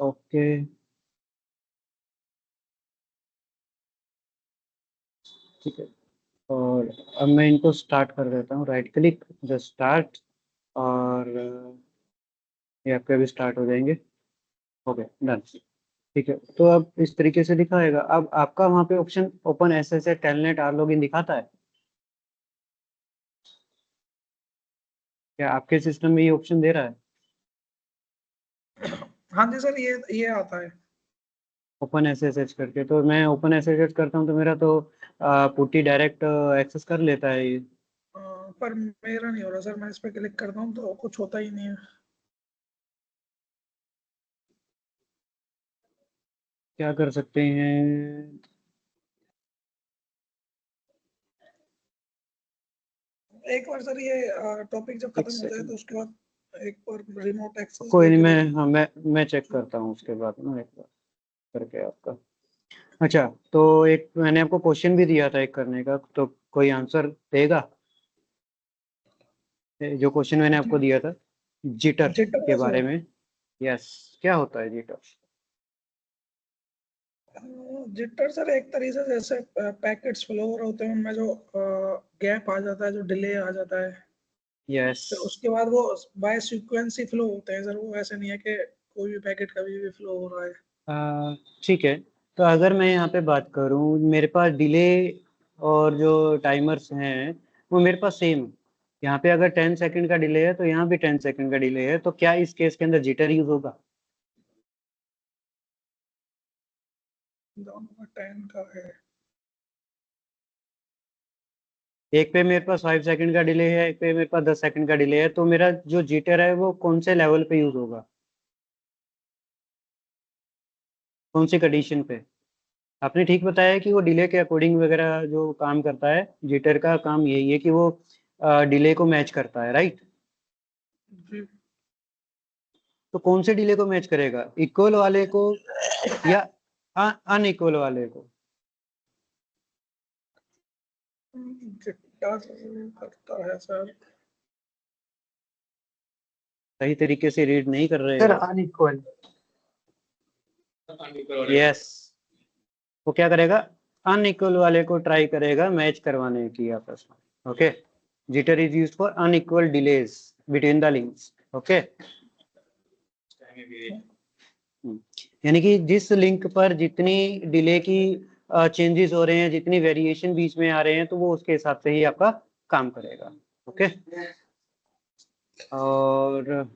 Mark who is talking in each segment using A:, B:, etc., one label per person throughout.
A: Okay, ठीक है। और अब मैं इनको स्टार्ट कर देता हूँ, राइट क्लिक जस्ट स्टार्ट, और ये आपके भी स्टार्ट हो जाएंगे। Okay, done. ठीक है, तो अब इस तरीके से दिखाएगा। अब आपका वहाँ पे option open SSL telnet or login दिखाता है क्या? आपके सिस्टम में ये ऑप्शन दे रहा है
B: हाँ जी सर, ये आता है
A: ओपन एसएसएच करके? तो मैं ओपन एसएसएच करता हूँ तो मेरा तो पुट्टी डायरेक्ट एक्सेस कर लेता है ये।
B: पर मेरा नहीं हो रहा सर, मैं इस पे क्लिक करता हूँ तो कुछ होता ही नहीं है।
A: क्या कर सकते हैं?
B: एक बार सर ये टॉपिक जब
A: एक
B: खत्म हो जाए
A: सेकंड,
B: तो उसके बाद एक बार रिमोट एक्सेस
A: कोई नहीं,
B: देके
A: मैं,
B: देखिए।
A: हाँ, मैं चेक करता हूँ उसके बाद ना एक बार करके आपका। अच्छा, तो एक मैंने आपको क्वेश्चन भी दिया था एक करने का, तो कोई आंसर देगा? जो क्वेश्चन मैंने आपको दिया था जिटर
B: जिटर
A: के
B: है
A: बारे
B: सर।
A: में। यस, क्या होता है जिटर?
B: जिटर सर एक तरीके से जैसे पैकेट्स फ्लो हो रहे होते हैं, उनमें जो गैप आ जाता है, जो डिले आ जाता है,
A: यस,
B: फिर उसके बाद वो बाय सीक्वेंस ही फ्लो होते हैं सर। वो ऐसे नहीं है कि कोई भी पैकेट कभी भी फ्लो हो रहा है।
A: ठीक है। तो अगर मैं यहाँ पे बात करूँ, मेरे पास डिले और जो टाइमर्स हैं वो मेरे पास सेम। यहाँ पे अगर 10 सेकंड का डिले है तो यहाँ भी 10 सेकंड का डिले है, तो क्या इस केस के अंदर जिटर यूज होगा?
B: दोनों का 10 का है।
A: एक पे मेरे पास 5 सेकंड का डिले है, एक पे मेरे पास 10 सेकंड का डिले है, तो मेरा जो जिटर है वो कौन से लेवल पे यूज होगा, कौन सी कंडीशन पे? आपने ठीक बताया कि वो डिले के अकॉर्डिंग वगैरह जो काम करता है, जिटर का काम यही है कि वो डिले को मैच करता है, राइट?
B: जी।
A: तो कौन से डिले को मैच करेगा, इक्वल वाले को या अनइक्वल वाले को?
B: जिटर करता है सर।
A: सही तरीके से रीड नहीं कर रहे
C: सर
A: हो?
C: अनइक्वल।
A: यस, वो क्या करेगा? अनइक्वल वाले को ट्राई करेगा मैच करवाने की आपस में। Okay, jitter is used for unequal delays between the links. Okay, यानी कि जिस लिंक पर जितनी डिले की चेंजेस हो रहे हैं, जितनी वेरिएशन बीच में आ रहे हैं, तो वो उसके हिसाब से ही आपका काम करेगा। ओके, और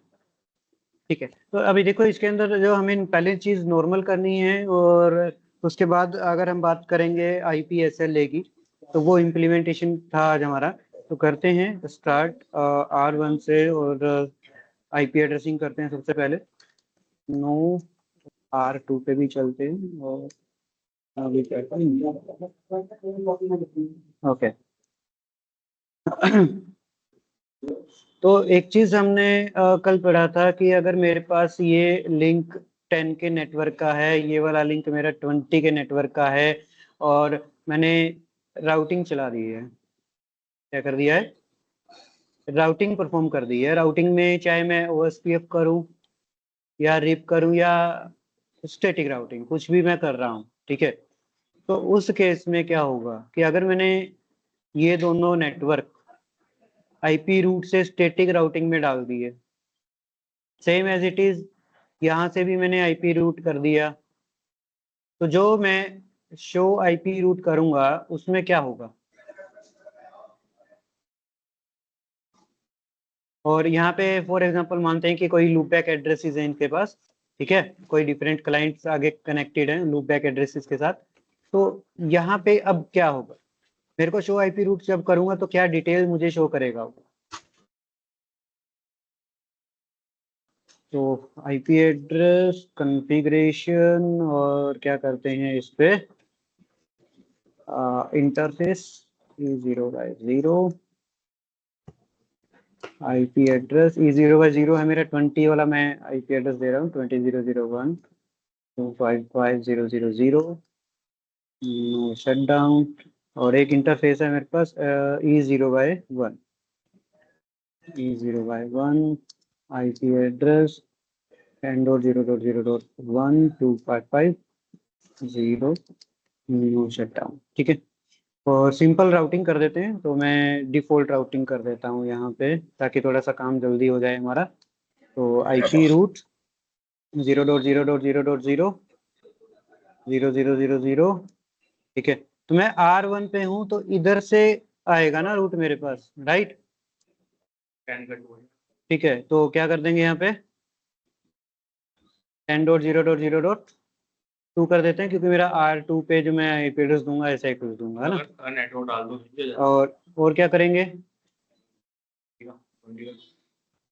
A: ठीक है, तो अभी देखो इसके अंदर जो हमें पहले चीज नॉर्मल करनी है, और उसके बाद अगर हम बात करेंगे IPSLA की, तो वो इम्प्लीमेंटेशन था आज हमारा। तो करते हैं स्टार्ट R1 से, और IP एड्रेसिंग करते हैं सबसे पहले। नो, R2 पे भी चलते हैं, और अभी करते हैं। ओके। तो एक चीज हमने कल पढ़ा था कि अगर मेरे पास ये लिंक 10 के नेटवर्क का है, ये वाला लिंक मेरा 20 के नेटवर्क का है, और मैंने राउटिंग चला दी है, क्या कर दिया है? राउटिंग परफॉर्म कर दी है। राउटिंग में चाहे मैं OSPF करूं या रिप करूं या स्टैटिक राउटिंग, कुछ भी मैं कर रहा हूं, ठीक है। तो उस केस में क्या होगा कि अगर मैंने ये दोनों नेटवर्क IP रूट से स्टैटिक राउटिंग में डाल दिए, सेम एज इट इज यहाँ से भी मैंने IP रूट कर दिया, तो जो मैं शो IP रूट करूंगा उसमें क्या होगा? और यहाँ पे फॉर एग्जांपल मानते हैं कि कोई लूप बैक एड्रेसेस है इनके पास, ठीक है, कोई डिफरेंट क्लाइंट्स आगे कनेक्टेड हैं लूप बैक एड्रेसेस के साथ। तो यहाँ पे अब क्या होगा, मेरे को शो IP रूट जब करूंगा तो क्या डिटेल मुझे शो करेगा वो? तो IP एड्रेस कॉन्फ़िगरेशन, और क्या करते हैं इस पे, interface E0/0, IP address E0/0 है मेरा 20 वाला, मैं IP एड्रेस दे रहा हूँ 20.0.1.255.0.0.0, शट डाउन। और एक इंटरफेस है मेरे पास E0/1, IP address 10.0.0.1.255.0 new shutdown. ठीक है, और सिंपल राउटिंग कर देते हैं। तो मैं डिफॉल्ट राउटिंग कर देता हूँ यहाँ पे, ताकि थोड़ा सा काम जल्दी हो जाए हमारा। तो IP रूट 0.0.0.0 ठीक है। तो मैं R1 पे हूँ, तो इधर से आएगा ना रूट मेरे पास, राइट? ठीक है, तो क्या कर देंगे यहाँ पे 10.0.0.2 कर देते हैं, क्योंकि मेरा R2 पे जो मैं IP एड्रेस दूंगा ऐसा ही कुछ दूंगा, है ना?
C: नेटवर्क डाल दो।
A: और क्या करेंगे,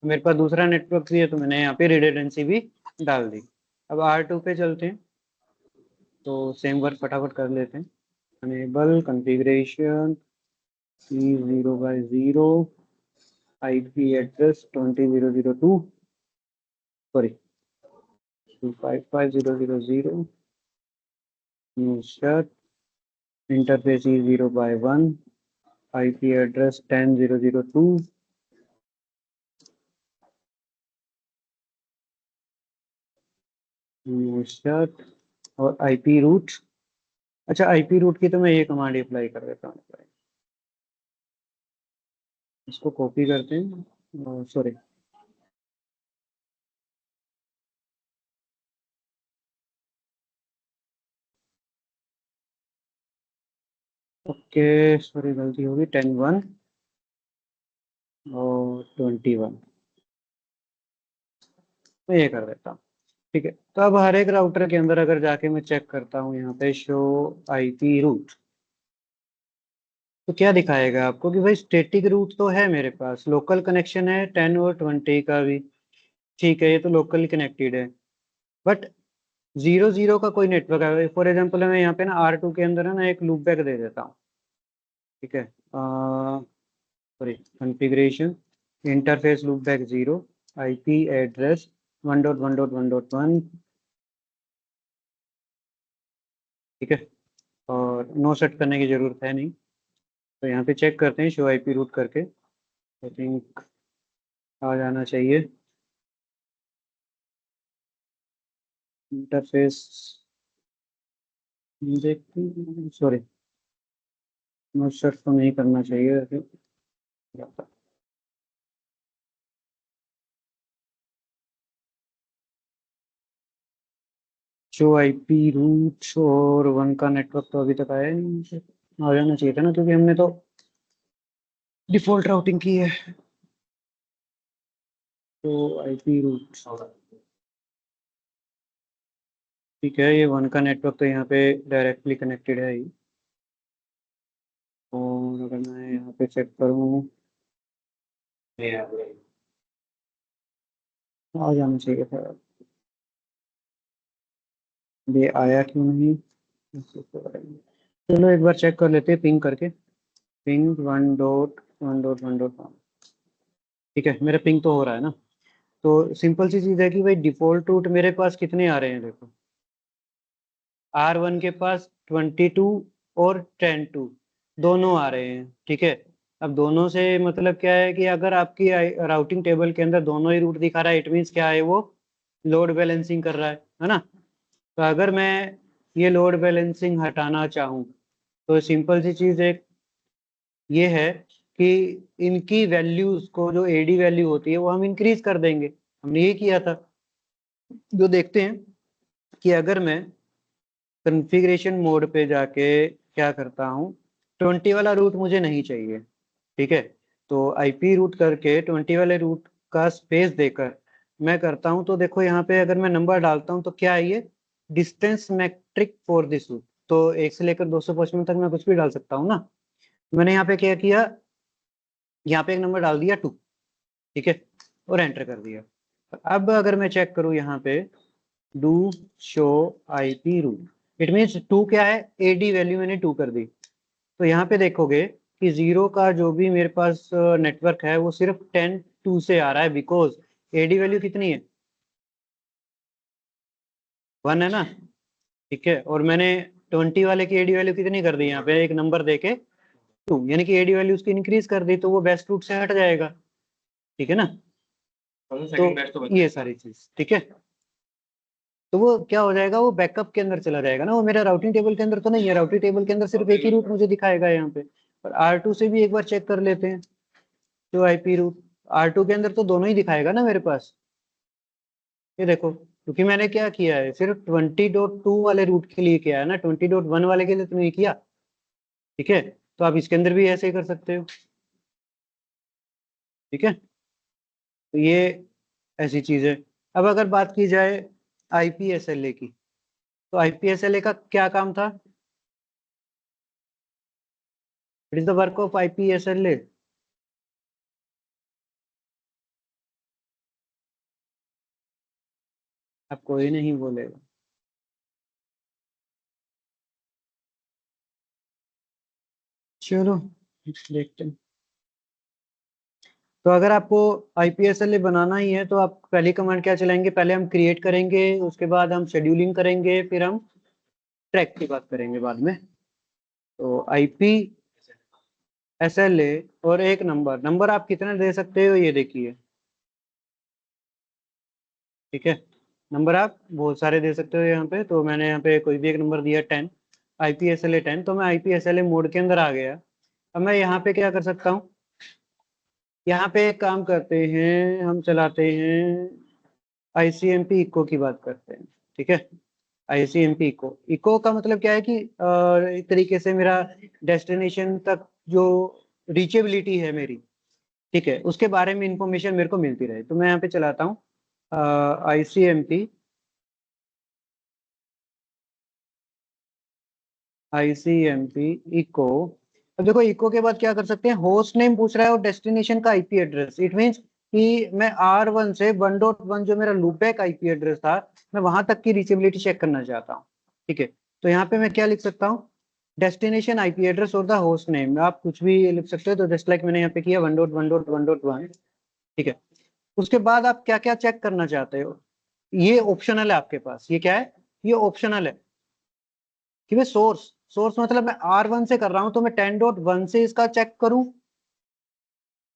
A: मेरे पास दूसरा नेटवर्क भी है, तो मैंने यहाँ पे रिडंडेंसी भी डाल दी। अब R2 पे चलते हैं, तो सेम वर्क फटाफट कर लेते हैं। Enable configuration C0/0 IP address 20.0.0.2 sorry 255.0.0.0 new shut interface E0/1 IP address 10.0.0.2 new shut और IP रूट। अच्छा, IP रूट की तो मैं ये कमांड अप्लाई कर देता हूँ। इसको कॉपी करते हैं, सॉरी ओके, सॉरी गलती होगी। 10.1 और 21 मैं ये कर देता हूँ। ठीक है, तो अब हर एक राउटर के अंदर अगर जाके मैं चेक करता हूँ यहाँ पे शो IP रूट, तो क्या दिखाएगा आपको कि भाई स्टैटिक रूट तो है मेरे पास, लोकल कनेक्शन है 10 और 20 का भी। ठीक है, ये तो लोकली कनेक्टेड है, बट 0.0 का कोई नेटवर्क है। फॉर एग्जाम्पल मैं यहाँ पे ना R2 के अंदर है ना एक लूप बैक दे देता हूँ। ठीक है, sorry configuration interface loop back 0 IP address 1.1.1.1 ठीक है, और नो सेट करने की जरूरत है नहीं। तो यहाँ पे चेक करते हैं शो IP रूट करके, आई थिंक आ जाना चाहिए। इंटरफेस देखते, सॉरी नो सेट तो नहीं करना चाहिए वैसे। शो IP रूट और 1 का नेटवर्क तो अभी तक आया नहीं मुझे। आ जाना चाहिए था ना, क्योंकि हमने तो डिफॉल्ट राउटिंग की है। तो IP रूट ठीक है, ये 1 का नेटवर्क तो यहाँ पे डायरेक्टली कनेक्टेड है ही। और अगर मैं यहाँ पे चेक करूँ, आ जाना चाहिए था। ये आया क्यों नहीं? चलो एक बार चेक कर लेते हैं पिंग करके। पिंग 1.1.1.1 ठीक है, मेरा पिंग तो हो रहा है ना। तो सिंपल सी चीज है कि भाई डिफॉल्ट रूट मेरे पास कितने आ रहे हैं, देखो R1 के पास 22 और 10.2 दोनों आ रहे हैं। ठीक है, अब दोनों से मतलब क्या है कि अगर आपकी राउटिंग टेबल के अंदर दोनों ही रूट दिखा रहा है, इट मीन्स क्या है, वो लोड बैलेंसिंग कर रहा है ना? तो अगर मैं ये लोड बैलेंसिंग हटाना चाहूँ, तो सिंपल सी चीज एक ये है कि इनकी वैल्यूज को, जो AD वैल्यू होती है, वो हम इंक्रीज कर देंगे। हमने ये किया था। जो देखते हैं कि अगर मैं कॉन्फ़िगरेशन मोड पे जाके क्या करता हूँ, 20 वाला रूट मुझे नहीं चाहिए। ठीक है, तो IP रूट करके 20 वाले रूट का स्पेस देकर मैं करता हूँ। तो देखो यहाँ पे अगर मैं नंबर डालता हूँ तो क्या है, ये distance metric for this route. तो 1 से लेकर 255 तक मैं कुछ भी डाल सकता हूँ ना। मैंने यहाँ पे क्या किया, यहाँ पे एक नंबर डाल दिया 2। ठीक है, और एंटर कर दिया। अब अगर मैं चेक करूँ यहाँ पे do show IP route, it means 2 क्या है, AD वैल्यू मैंने 2 कर दी। तो यहाँ पे देखोगे कि 0 का जो भी मेरे पास नेटवर्क है वो सिर्फ 10.2 से आ रहा है, बिकॉज AD वैल्यू कितनी है, 1 है ना। ठीक है, और मैंने 20 वाले की AD वैल्यू कितनी कर दी, यहाँ पे एक नंबर देके 2, यानी कि AD वैल्यू उसकी इंक्रीज कर दी, तो वो बेस्ट रूट से हट जाएगा। ठीक है ना, तो ये सारी चीज ठीक है। तो वो क्या हो जाएगा, वो बैकअप के अंदर चला जाएगा ना, वो मेरा राउटिंग टेबल के अंदर तो नहीं है। राउटिंग टेबल के अंदर सिर्फ एक ही रूट मुझे दिखाएगा यहाँ पे। और R2 से भी एक बार चेक कर लेते हैं जो IP रूट, R2 के अंदर तो दोनों ही दिखाएगा ना मेरे पास। ये देखो, क्योंकि मैंने क्या किया है, सिर्फ 20.2 वाले रूट के लिए किया है ना, 20.1 वाले के लिए तो नहीं किया। ठीक है, तो आप इसके अंदर भी ऐसे ही कर सकते हो। ठीक है, तो ये ऐसी चीज है। अब अगर बात की जाए IPSLA की, तो IPSLA का क्या काम था? It is the work of IPSLA। अब कोई नहीं बोलेगा। चलो देखते हैं। तो अगर आपको IPSLA बनाना ही है तो आप पहली कमांड क्या चलाएंगे, पहले हम क्रिएट करेंगे, उसके बाद हम शेड्यूलिंग करेंगे, फिर हम ट्रैक की बात करेंगे बाद में। तो IPSLA और एक नंबर, नंबर आप कितने दे सकते हो ये देखिए। ठीक है, नंबर आप बहुत सारे दे सकते हो यहाँ पे, तो मैंने यहाँ पे कोई भी एक नंबर दिया 10, IPSLA 10। तो मैं IPSLA मोड के अंदर आ गया। अब मैं यहाँ पे क्या कर सकता हूँ, यहाँ पे एक काम करते हैं, हम चलाते हैं ICMP इको की बात करते हैं। ठीक है, ICMP इको, इको का मतलब क्या है कि एक तरीके से मेरा डेस्टिनेशन तक जो रीचेबिलिटी है मेरी, ठीक है, उसके बारे में इंफॉर्मेशन मेरे को मिलती रहे। तो मैं यहाँ पे चलाता हूँ ICMP इको। अब देखो, इको के बाद क्या कर सकते हैं, होस्ट नेम पूछ रहा है और डेस्टिनेशन का IP एड्रेस। इट मीन्स कि मैं R1 से 1.1 जो मेरा लूपबैक IP एड्रेस था, मैं वहां तक की रीचेबिलिटी चेक करना चाहता हूँ। ठीक है, तो यहाँ पे मैं क्या लिख सकता हूँ, डेस्टिनेशन IP एड्रेस और द होस्ट नेम, आप कुछ भी लिख सकते हो। तो जस्ट लाइक मैंने यहाँ पे किया 1.1.1.1। ठीक है, उसके बाद आप क्या क्या चेक करना चाहते हो, ये ऑप्शनल है आपके पास। ये क्या है, ये ऑप्शनल है कि मैं सोर्स, सोर्स मतलब मैं R1 से कर रहा हूं तो मैं 10.1 से इसका चेक करूं,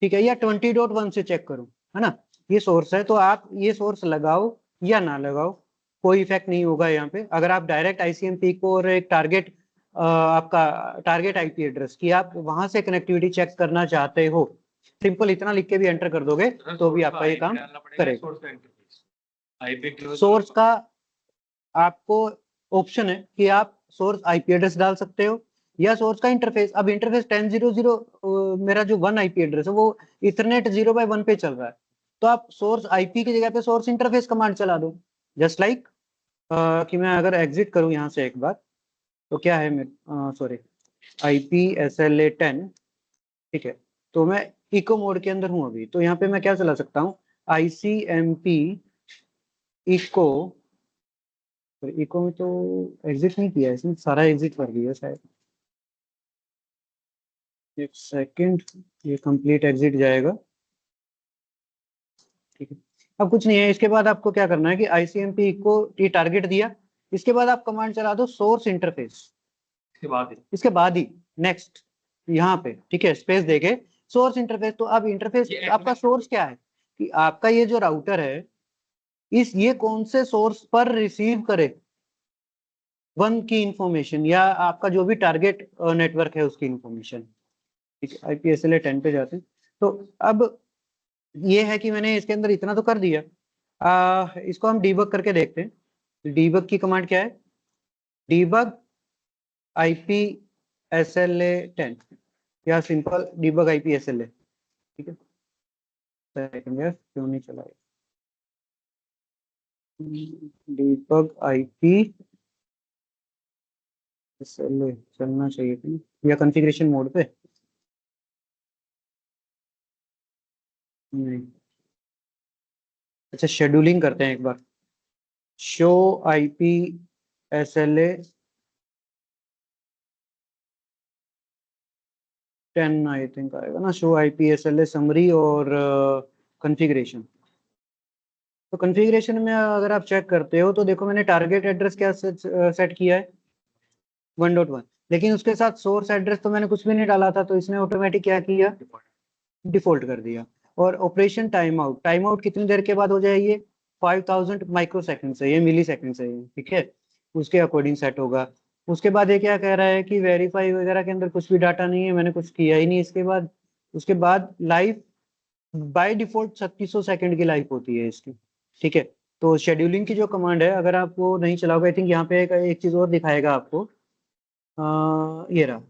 A: ठीक है, या 20.1 से चेक करूं, है ना। ये सोर्स है, तो आप ये सोर्स लगाओ या ना लगाओ, कोई इफेक्ट नहीं होगा यहाँ पे। अगर आप डायरेक्ट ICMP को और एक टारगेट, आपका टारगेट IP एड्रेस की आप वहां से कनेक्टिविटी चेक करना चाहते हो, सिंपल इतना लिख के भी एंटर कर दोगे तो भी आपका ये काम करेगा। सोर्स का आपको ऑप्शन है कि आप सोर्स IP एड्रेस डाल सकते हो या सोर्स का इंटरफेस। अब इंटरफेस 10.0.0 मेरा जो 1 IP एड्रेस है वो इथरनेट 0/1 पे चल रहा है, तो आप सोर्स IP की जगह पे सोर्स इंटरफेस कमांड चला दो। जस्ट लाइक कि मैं अगर एग्जिट करूं यहाँ से एक बार, तो क्या है मेरे, सॉरी, IPSLA 10। ठीक है, तो मैं इको मोड के अंदर हूँ अभी, तो यहाँ पे मैं क्या चला सकता हूँ, ICMP इको। इको में तो एग्जिट नहीं किया है इसने, सारा एग्जिट कर दिया शायद। एक सेकंड, ये कंप्लीट एग्जिट जाएगा। ठीक है, अब कुछ नहीं है। इसके बाद आपको क्या करना है कि ICMP को ये टारगेट दिया, इसके बाद आप कमांड चला दो सोर्स इंटरफेस। इसके बाद ही नेक्स्ट यहाँ पे, ठीक है, स्पेस देके सोर्स इंटरफेस। तो अब इंटरफेस आपका सोर्स क्या है कि आपका ये जो राउटर है, इस ये कौन से सोर्स पर रिसीव करे 1 की इंफॉर्मेशन या आपका जो भी टारगेट नेटवर्क है उसकी इंफॉर्मेशन। ठीक है, IPSLA 10 पे जाते हैं। तो अब ये है कि मैंने इसके अंदर इतना तो कर दिया। इसको हम डीबग करके देखते हैं। डीबग की कमांड क्या है, डीबग IPSLA 10 या सिंपल डीबग IPSLA। ठीक है, सेकंड यार क्यों नहीं चला, डीबग IPSLA चलना चाहिए था या कॉन्फ़िगरेशन मोड पे, नहीं। अच्छा, शेड्यूलिंग करते हैं एक बार, शो IPSLA 10 आई थिंक आएगा ना, शो IPSLA समरी और कॉन्फ़िगरेशन। तो कॉन्फ़िगरेशन में अगर आप चेक करते हो तो देखो मैंने टारगेट एड्रेस क्या सेट किया है 1.1, लेकिन उसके साथ सोर्स एड्रेस तो मैंने कुछ भी नहीं डाला था, तो इसने ऑटोमेटिक क्या किया, डिफॉल्ट कर दिया। और operation time out, time out कितनी देर के बाद हो जाएगी, 5000 माइक्रो सेकंड से, ये मिली सेकंड से, ठीक है, उसके अकॉर्डिंग सेट होगा। उसके बाद ये क्या कह रहा है कि वेरीफाई वगैरह के अंदर कुछ भी डाटा नहीं है, मैंने कुछ किया ही नहीं इसके बाद। उसके बाद लाइफ बाय डिफॉल्ट 3600 सेकंड की लाइफ होती है इसकी, ठीक है। तो शेड्यूलिंग की जो कमांड है, अगर आप वो नहीं चलाओगे, आई थिंक यहाँ पे एक चीज और दिखाएगा आपको, ये रहा,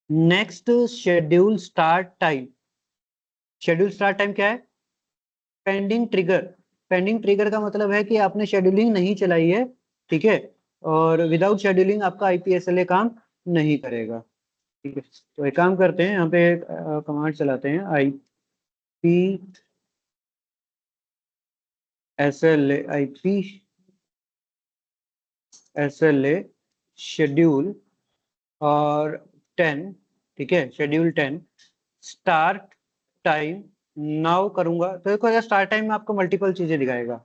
A: next schedule start time. Schedule start time क्या है? Pending trigger. पेंडिंग ट्रिगर का मतलब है कि आपने शेड्यूलिंग नहीं चलाई है, ठीक है, और विदाउट शेड्यूलिंग आपका आईपीएसएलए काम नहीं करेगा, ठीक है। तो एक काम करते हैं, यहाँ पे कमांड चलाते हैं, आईपीएसएलए शेड्यूल और 10, ठीक है, शेड्यूल 10 स्टार्ट टाइम नाउ करूंगा। तो देखो स्टार्ट टाइम में आपको मल्टीपल चीजें दिखाएगा।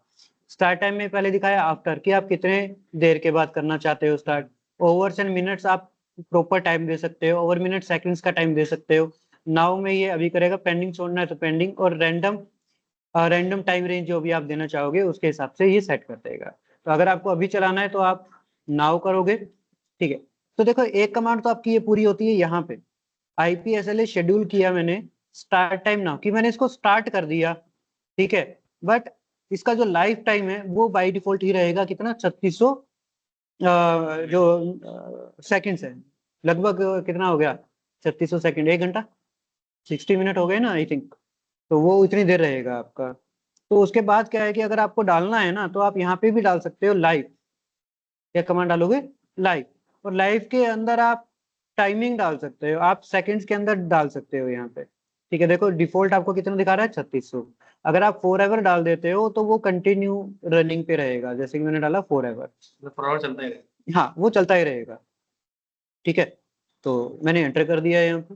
A: स्टार्ट टाइम में पहले दिखाया आफ्टर, कि आप कितने देर के बाद करना चाहते हो स्टार्ट। ओवर्स एंड मिनट्स आप प्रॉपर टाइम दे सकते हो, ओवर मिनट सेकंड्स का टाइम दे सकते हो। नाउ में ये अभी करेगा, पेंडिंग छोड़ना है तो पेंडिंग, और रैंडम टाइम रेंज जो भी आप देना चाहोगे उसके हिसाब से ये सेट कर देगा। तो अगर आपको अभी चलाना है तो आप नाउ करोगे, ठीक है। तो देखो एक कमांड तो आपकी ये पूरी होती है यहाँ पे, आईपीएसएलए शेड्यूल किया मैंने, स्टार्ट टाइम नाउ कि मैंने इसको स्टार्ट कर दिया, ठीक है। बट इसका जो लाइफ टाइम है वो बाय डिफॉल्ट ही रहेगा कितना, 3600 जो सेकंड्स है, लगभग कितना हो गया, 3600 सेकंड, 1 घंटा, 60 मिनट हो गए ना आई थिंक। तो वो इतनी देर रहेगा आपका। तो उसके बाद क्या है कि अगर आपको डालना है ना, तो आप यहाँ पे भी डाल सकते हो लाइव। क्या कमांड डालोगे? लाइव। और लाइव के अंदर आप टाइमिंग डाल सकते हो, आप सेकंड्स के अंदर डाल सकते हो यहाँ पे, ठीक है। देखो डिफॉल्ट आपको कितना दिखा रहा है, 3600। अगर आप फॉर एवर डाल देते हो तो वो कंटिन्यू रनिंग पे रहेगा, जैसे कि मैंने डाला फॉर एवर,
C: फॉर आवर चलता ही रहेगा।
A: हाँ वो चलता ही रहेगा, ठीक है। तो मैंने एंटर कर दिया है यहाँ पे।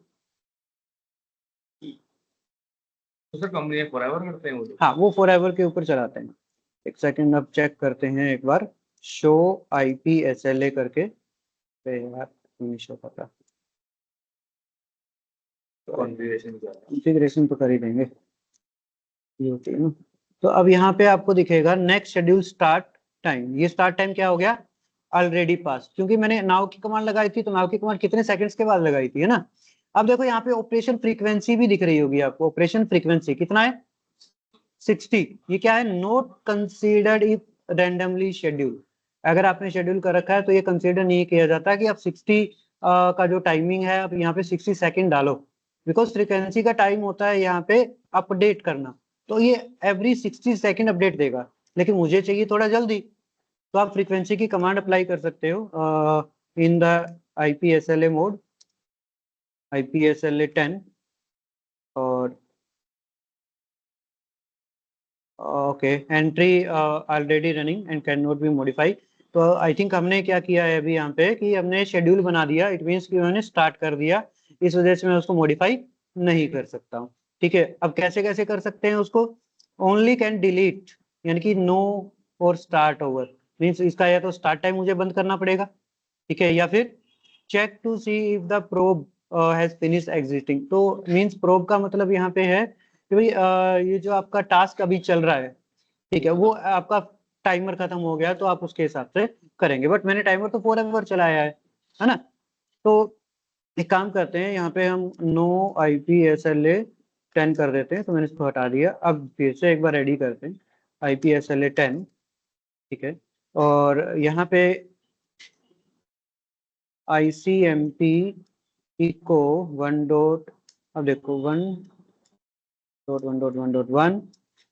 C: तो सर कंपनी फॉर एवर करते हैं वो?
A: हाँ वो फॉर एवर के ऊपर चलाते हैं। एक सेकंड अब चेक करते हैं एक बार, शो आईपीएसएलए करके, तो यार नहीं शो पता, कॉन्फ़िगरेशन तो कर ही देंगे, ये होती है ना। तो अब यहाँ पे आपको दिखेगा नेक्स्ट शेड्यूल स्टार्ट टाइम। ये स्टार्ट टाइम क्या हो गया, ऑलरेडी पास, क्योंकि मैंने नाउ की कमांड लगाई थी, तो नाउ की कमांड कितने सेकंड्स के बाद लगाई थी, है ना। अब देखो यहाँ पे ऑपरेशन फ्रीक्वेंसी भी दिख रही होगी आपको, ऑपरेशन फ्रीक्वेंसी कितना है, 60। ये क्या है, note considered if randomly schedule. अगर आपने शेड्यूल कर रखा है तो ये कंसीडर नहीं किया जाता कि आप 60 का जो टाइमिंग है आप यहाँ पे 60 सेकंड डालो, बिकॉज फ्रीक्वेंसी का टाइम होता है यहाँ पे अपडेट करना। तो ये एवरी 60 सेकंड अपडेट देगा, लेकिन मुझे चाहिए थोड़ा जल्दी, तो आप फ्रीक्वेंसी की कमांड अप्लाई कर सकते हो इन द आईपीएसएलए मोड, आईपीएसएलए 10, और okay, entry already running and can not be modify. तो आई थिंक हमने क्या किया है अभी यहाँ पे कि हमने शेड्यूल बना दिया, इट मीन्स कि उन्होंने स्टार्ट कर दिया, इस वजह से मैं उसको मॉडिफाई नहीं कर सकता हूँ, ठीक है। अब कैसे कैसे कर सकते हैं उसको, ओनली कैन डिलीट, यानी कि नो और स्टार्ट ओवर, मीन्स इसका या तो स्टार्ट टाइम मुझे बंद करना पड़ेगा, ठीक है, या फिर check to see if the probe has finish existing. तो मीन्स प्रोब का मतलब यहाँ पे है कि भाई ये जो आपका टास्क अभी चल रहा है, ठीक है, वो आपका टाइमर खत्म हो गया तो आप उसके हिसाब से करेंगे। बट मैंने टाइमर तो फॉर एवर चलाया है ना। तो एक काम करते हैं, यहाँ पे हम नो आईपीएसएलए 10 कर देते हैं, तो मैंने इसको हटा दिया। अब फिर से एक बार रेडी करते हैं, आईपीएसएलए 10, ठीक है, और यहाँ पे आईसीएमपी इको 1 डॉट, अब देखो 1.1.1.1।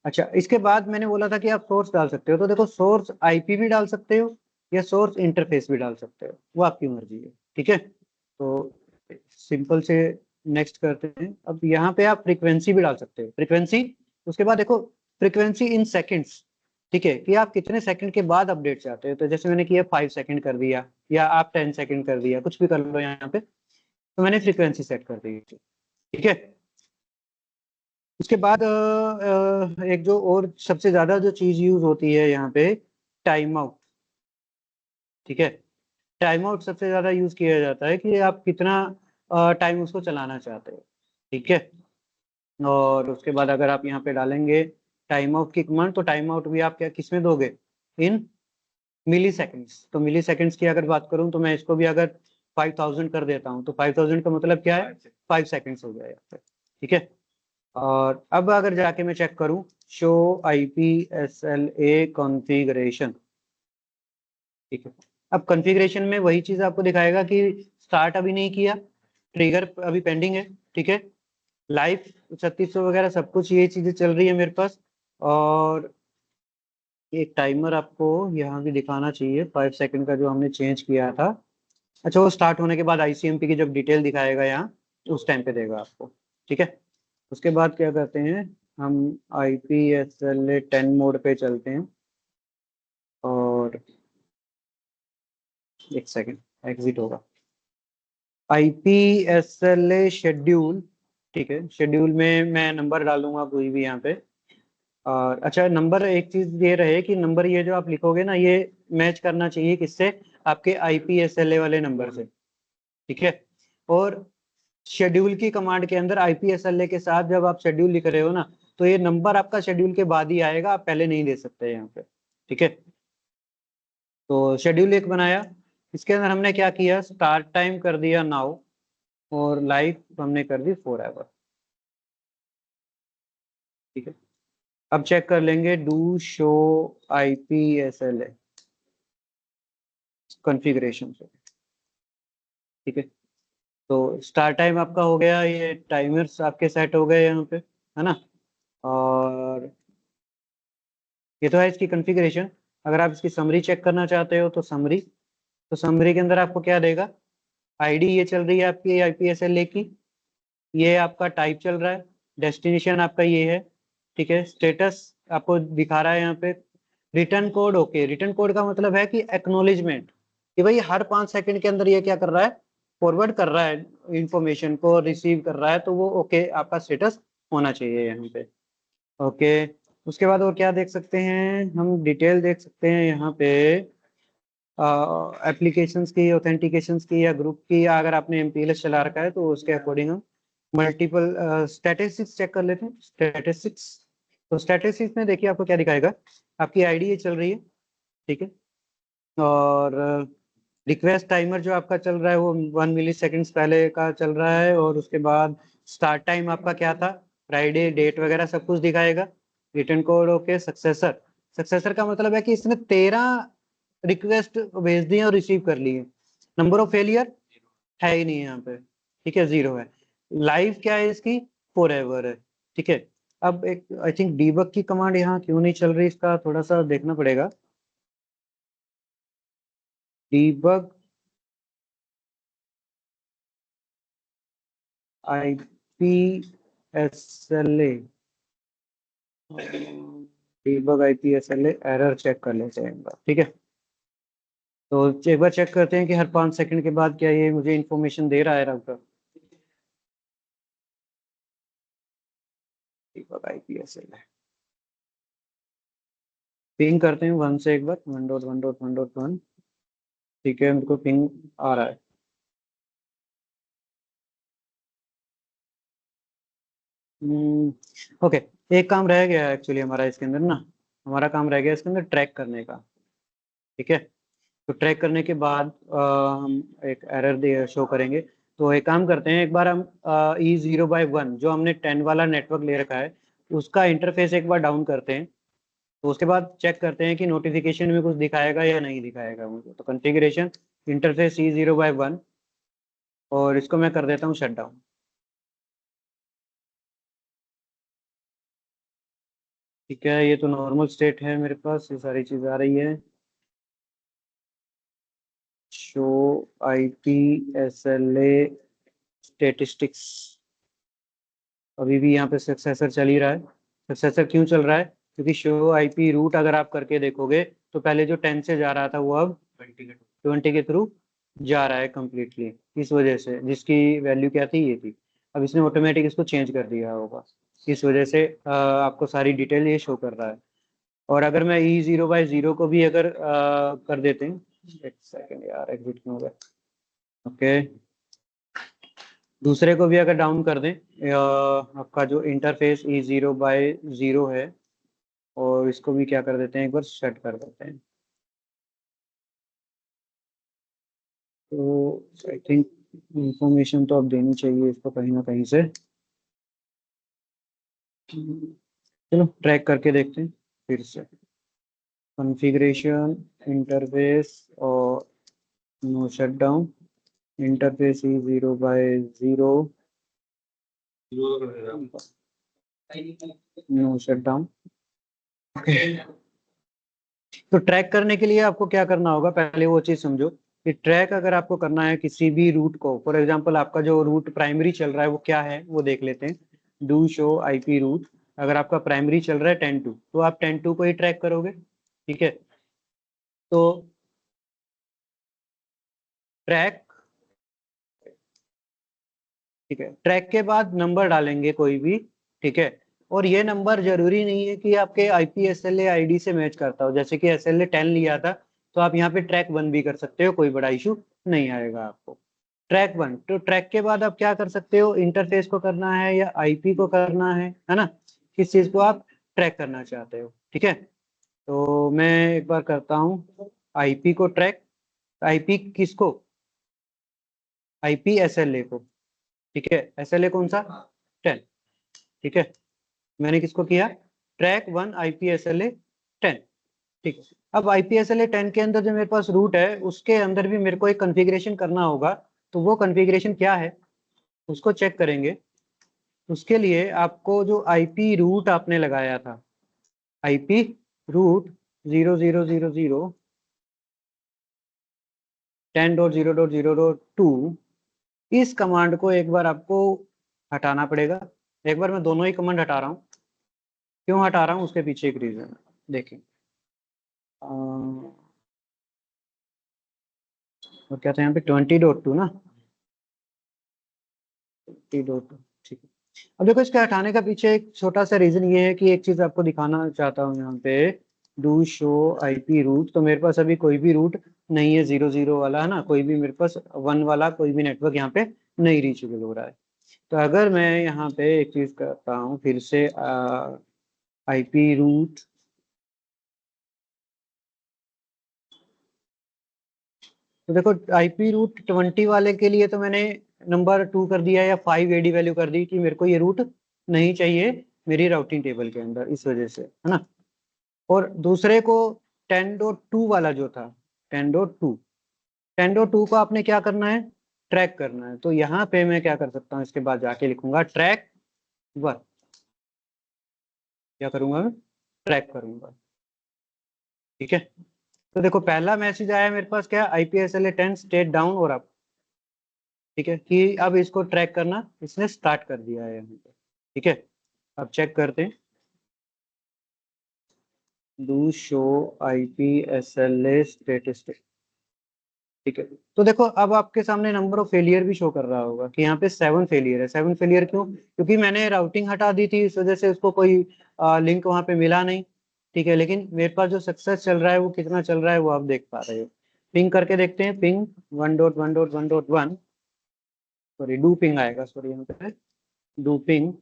A: अच्छा, इसके बाद मैंने बोला था कि आप सोर्स डाल सकते हो, तो देखो सोर्स आईपी भी डाल सकते हो या सोर्स इंटरफेस भी डाल सकते हो, वो आपकी मर्जी है, ठीक है। तो सिंपल से नेक्स्ट करते हैं। अब यहाँ पे आप फ्रीक्वेंसी भी डाल सकते हो, फ्रीक्वेंसी, उसके बाद देखो फ्रीक्वेंसी इन सेकंड्स, ठीक है, कि आप कितने सेकंड के बाद अपडेट चाहते हो। तो जैसे मैंने किया 5 सेकंड कर दिया, या आप 10 सेकंड कर दिया, कुछ भी कर लो यहाँ पे। तो मैंने फ्रीक्वेंसी सेट कर दी, ठीक है। उसके बाद एक जो और सबसे ज्यादा जो चीज यूज होती है यहाँ पे, टाइम आउट, ठीक है। टाइम आउट सबसे ज्यादा यूज किया जाता है कि आप कितना टाइम उसको चलाना चाहते हो, ठीक है। और उसके बाद अगर आप यहाँ पे डालेंगे टाइम आउट की कमांड, तो टाइम आउट भी आप क्या किस में दोगे, इन मिली सेकेंड्स। तो मिली सेकेंड्स की अगर बात करूं तो मैं इसको भी अगर 5000 कर देता हूं तो 5000 का मतलब क्या है, 5 सेकेंड्स हो गया यहाँ पे, ठीक है। और अब अगर जाके मैं चेक करूं शो IPSLA कॉन्फ़िगरेशन, ठीक है। अब कॉन्फ़िगरेशन में वही चीज आपको दिखाएगा कि स्टार्ट अभी नहीं किया, ट्रिगर अभी पेंडिंग है, ठीक है। लाइव 3600 वगैरह सब कुछ ये चीजें चल रही है मेरे पास। और एक टाइमर आपको यहाँ भी दिखाना चाहिए 5 सेकंड का जो हमने चेंज किया था। अच्छा, वो स्टार्ट होने के बाद ICMP की जब डिटेल दिखाएगा यहाँ उस टाइम पे देगा आपको, ठीक है। उसके बाद क्या करते हैं, हम IPSLA 10 मोड पे चलते हैं और एक सेकंड एग्जिट होगा। IPSLA शेड्यूल, ठीक है। शेड्यूल में मैं नंबर डालूंगा कोई भी यहाँ पे। और अच्छा, नंबर एक चीज ये रहे कि नंबर ये जो आप लिखोगे ना ये मैच करना चाहिए किससे, आपके IPSLA वाले नंबर से, ठीक है। और शेड्यूल की कमांड के अंदर IPSLA के साथ जब आप शेड्यूल लिख रहे हो ना तो ये नंबर आपका शेड्यूल के बाद ही आएगा, आप पहले नहीं दे सकते यहाँ पे, ठीक है। तो शेड्यूल एक बनाया, इसके अंदर हमने क्या किया, स्टार्ट टाइम कर दिया नाउ और लाइफ हमने कर दी फॉरएवर, ठीक है। अब चेक कर लेंगे डू शो IPSLA कॉन्फ़िगरेशन से, ठीक है। तो स्टार्ट टाइम आपका हो गया, ये टाइमर्स आपके सेट हो गए यहाँ पे, है ना। और ये तो है इसकी कॉन्फ़िगरेशन। अगर आप इसकी समरी चेक करना चाहते हो तो समरी, तो समरी के अंदर आपको क्या देगा, आईडी ये चल रही है आपकी IPSLA की, ये आपका टाइप चल रहा है, डेस्टिनेशन आपका ये है, ठीक है। स्टेटस आपको दिखा रहा है यहाँ पे, return code okay. Return code का मतलब है कि एक्नोलेजमेंट, कि भाई हर 5 सेकंड के अंदर ये क्या कर रहा है, फॉरवर्ड कर रहा है इंफॉर्मेशन को, रिसीव कर रहा है, तो वो ओके आपका स्टेटस होना चाहिए यहाँ पे, ओके। उसके बाद और क्या देख सकते हैं, हम डिटेल देख सकते हैं यहाँ पे एप्लीकेशंस की, ऑथेंटिकेशंस की या ग्रुप की, या अगर आपने MPLS चला रखा है तो उसके अकॉर्डिंग हम मल्टीपल स्टैटिस्टिक्स चेक कर लेते हैं। स्टैटिस्टिक्स, तो स्टैटिस्टिक्स में देखिए आपको क्या दिखाएगा, आपकी आईडी ये चल रही है, ठीक है। और रिक्वेस्ट टाइमर जो आपका चल रहा है वो 1 मिली सेकेंड्स पहले का चल रहा है। और उसके बाद स्टार्ट टाइम आपका क्या था, फ्राइडे, डेट वगैरह सब कुछ दिखाएगा। Return code okay. Successor, successor का मतलब है कि इसने 13 रिक्वेस्ट भेज दी और रिसीव कर ली है। नंबर ऑफ फेलियर है ही नहीं यहाँ पे, ठीक है, 0 है। लाइव क्या है इसकी, फॉरएवर है, ठीक है। अब एक आई थिंक डीबग की कमांड यहाँ क्यों नहीं चल रही, इसका थोड़ा सा देखना पड़ेगा। Debug IPSLA, debug IPSLA error check कर लेते हैं एक बार, ठीक है। तो एक बार चेक करते हैं कि हर 5 सेकंड के बाद क्या ये मुझे इंफॉर्मेशन दे रहा है राउटर। डीबग IPSLA पिंग करते हैं 1 से एक बार, 1.1.1.1, ठीक है, उनको पिंग आ रहा है। ओके, एक काम रह गया एक्चुअली हमारा इसके अंदर ना, हमारा काम रह गया इसके अंदर ट्रैक करने का, ठीक है। तो ट्रैक करने के बाद हम एक एरर शो करेंगे। तो एक काम करते हैं, एक बार हम E0/1 जो हमने 10 वाला नेटवर्क ले रखा है उसका इंटरफेस एक बार डाउन करते हैं। तो उसके बाद चेक करते हैं कि नोटिफिकेशन में कुछ दिखाएगा या नहीं दिखाएगा मुझे। तो कॉन्फ़िगरेशन इंटरफेस E0/1 और इसको मैं कर देता हूँ शट डाउन। ठीक है, ये तो नॉर्मल स्टेट है मेरे पास, ये सारी चीज़ आ रही है। शो IPSLA स्टेटिस्टिक्स, अभी भी यहाँ पे सक्सेसर चल ही रहा है। सक्सेसर क्यों चल रहा है, क्योंकि शो IP रूट अगर आप करके देखोगे तो पहले जो 10 से जा रहा था वो अब 20 के थ्रू जा रहा है कम्प्लीटली, इस वजह से, जिसकी वैल्यू क्या थी, ये थी। अब इसने ऑटोमेटिक इसको चेंज कर दिया होगा, इस वजह से आपको सारी डिटेल ये शो कर रहा है। और अगर मैं E0/0 को भी अगर कर देते हैं, एक सेकेंड यार एग्जिट क्यों हो गया, ओके, दूसरे को भी अगर डाउन कर दें, आपका जो इंटरफेस E0/0 है और इसको भी क्या कर देते हैं, एक बार सेट कर देते हैं। तो आई थिंक इंफॉर्मेशन तो अब देनी चाहिए इसको कहीं ना कहीं से। चलो ट्रैक करके देखते हैं फिर से। कॉन्फ़िगरेशन, इंटरफेस और नो शटडाउन। इंटरफेस ही 0/0,
C: जीरो कर देगा।
A: No shutdown. तो ट्रैक करने के लिए आपको क्या करना होगा, पहले वो चीज समझो कि ट्रैक अगर आपको करना है किसी भी रूट को, फॉर एग्जांपल आपका जो रूट प्राइमरी चल रहा है वो क्या है वो देख लेते हैं। Do show IP root. अगर आपका प्राइमरी चल रहा है 10.2 तो आप 10.2 को ही ट्रैक करोगे। ठीक है, तो ट्रैक, ठीक है, ट्रैक के बाद नंबर डालेंगे कोई भी। ठीक है, और ये नंबर जरूरी नहीं है कि आपके IPSLA आईडी से मैच करता हो। जैसे कि SLA 10 लिया था तो आप यहाँ पे ट्रैक 1 भी कर सकते हो, कोई बड़ा इशू नहीं आएगा आपको। ट्रैक 1, तो ट्रैक के बाद आप क्या कर सकते हो, इंटरफेस को करना है या IP को करना है ना, किस चीज को आप ट्रैक करना चाहते हो। ठीक है, तो मैं एक बार करता हूँ IP को ट्रैक। IP किसको, IPSLA को। ठीक है, SLA कौन सा, 10। ठीक है, मैंने किसको किया, ट्रैक 1 IPSLA 10। ठीक है, अब IPSLA 10 के अंदर जो मेरे पास रूट है उसके अंदर भी मेरे को एक कॉन्फ़िगरेशन करना होगा। तो वो कॉन्फ़िगरेशन क्या है उसको चेक करेंगे। उसके लिए आपको जो IP रूट आपने लगाया था, IP रूट 0000 10.0.0.2, इस कमांड को एक बार आपको हटाना पड़ेगा। एक बार मैं दोनों ही कमांड हटा रहा हूँ। क्यों हटा रहा हूँ उसके पीछे एक रीजन है, देखिए। और क्या था यहाँ पे 20.2 ना, 20.2। ठीक है, अब देखो इसके हटाने का पीछे एक छोटा सा रीजन ये है कि एक चीज आपको दिखाना चाहता हूँ यहाँ पे। डू शो IP रूट, तो मेरे पास अभी कोई भी रूट नहीं है 00 वाला, है ना, कोई भी मेरे पास 1 वाला कोई भी नेटवर्क यहाँ पे नहीं रीचेबल हो रहा है। तो अगर मैं यहाँ पे एक चीज करता हूँ फिर से, IP रूट, तो देखो IP रूट 20 वाले के लिए तो मैंने नंबर 2 कर दिया या 5 AD वैल्यू कर दी कि मेरे को ये रूट नहीं चाहिए मेरी राउटिंग टेबल के अंदर, इस वजह से, है ना। और दूसरे को 10.2 वाला जो था, 10.2, 10.2 को आपने क्या करना है, ट्रैक करना है। तो यहाँ पे मैं क्या कर सकता हूँ, इसके बाद जाके लिखूंगा ट्रैक 1। क्या करूंगा मैं, ट्रैक करूंगा। ठीक है, तो देखो पहला मैसेज आया मेरे पास क्या, IPSLA 10 स्टेट डाउन और अप। ठीक है, कि अब इसको ट्रैक करना इसने स्टार्ट कर दिया है यहाँ पे। ठीक है, अब चेक करते हैं, डू शो IPSLA स्टेटिस्टिक। ठीक है, तो देखो अब आपके सामने नंबर ऑफ फेलियर भी शो कर रहा होगा कि यहाँ पे 7 फेलियर है। 7 फेलियर क्यों, क्योंकि मैंने राउटिंग हटा दी थी, इस वजह से उसको कोई लिंक वहां पे मिला नहीं। ठीक है, लेकिन मेरे पास जो सक्सेस चल रहा है वो कितना चल रहा है वो आप देख पा रहे हो। पिंग करके देखते हैं, पिंग 1.1.1.1, सॉरी डू पिंग आएगा, सॉरी यहाँ पे डू पिंग